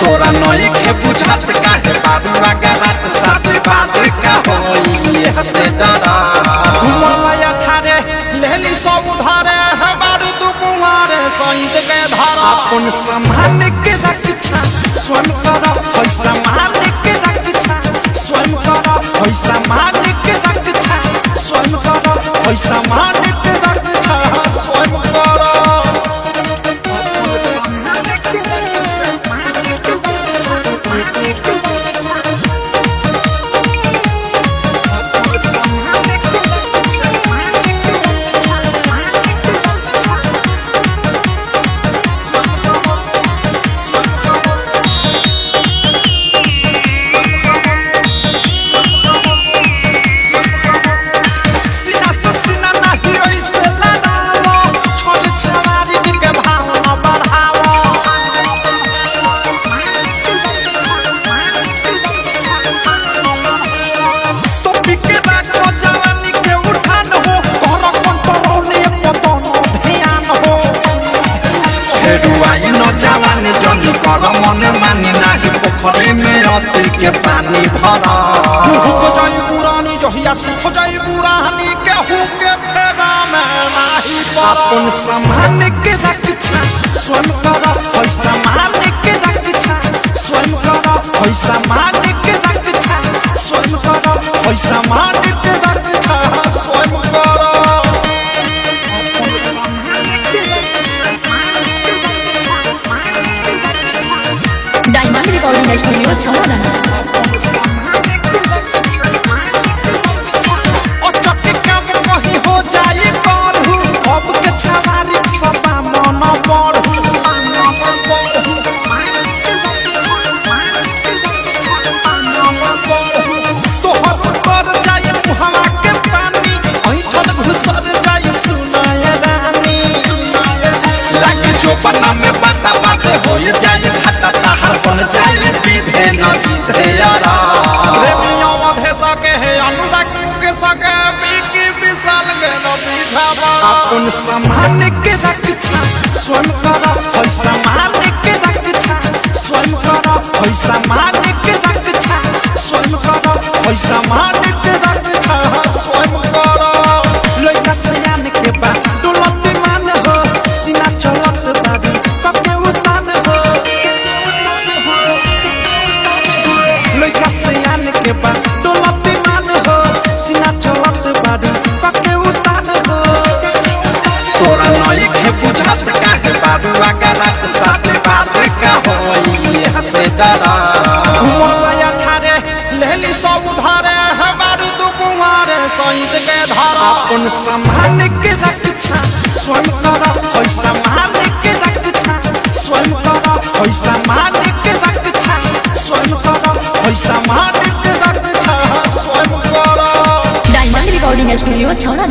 तोरा नई के बुझात काहे बारुआ गरात साथे बात का होई हसे डरा हुआ ठारे लेली सब उधारे हमार दुकुआरे सहित के धारा अपन सम्मान के रक्षा स्वयं करो पैसा मान के रक्षा स्वयं करो पैसा मान के रक्षा स्वयं करो पैसा मान के रक्षा स्वयं करो जवानी जनी कर मन मानी नाही पोखरी में अति के पानी भरा हो जाई पुरानी जहिया सुख जाई पुरानी केहू के फेरा में नाही पड़ा अपन सम्मान के रक्षा स्वयं करो पैसा मान के रक्षा स्वयं करो पैसा मान के रक्षा स्वयं करो पैसा मान के रक्षा स्वयं करो डायमंड रिकॉर्डिंग स्टूडियो छौरा हो जाए करहु अब के छवारी सपा मन पढ़ू तोहर पर जाए मुहवा के पानी ऐठन घुसर जाए सुनाय रानी लागे जो बना में बाता बाते हो जाए घाटा ताहर बन जाए विधे न जीते यारा प्रेमियों मधे सके है अनुराग के सके बीकी विशाल के न बिछावा अपन सम्मान के रक्षा स्वयं करो पैसा मान के रक्षा स्वयं करो पैसा मान के रक्षा स्वयं करो पैसा मान के रक्षा स्वयं करो लइका सियान के बा डुलत मान हो सीना चलत बाबू कके उतान हो लइका सियान के बा डुलत मान हो सीना चलत बाबू कके उतान हो तोरा नई के बुझात काहे बारुआ गरात साथे बात का होई हसे डरा हुआ ठारे लेली सब उधारे हमार दुकुआरे सहित के धारा अपन सम्मान के रक्षा स्वयं करो पैसा मान के रक्षा स्वयं करो पैसा मान के रक्षा स्वयं करो पैसा मान के रक्षा स्वयं करो डायमंड रिकॉर्डिंग स्टूडियो छौरा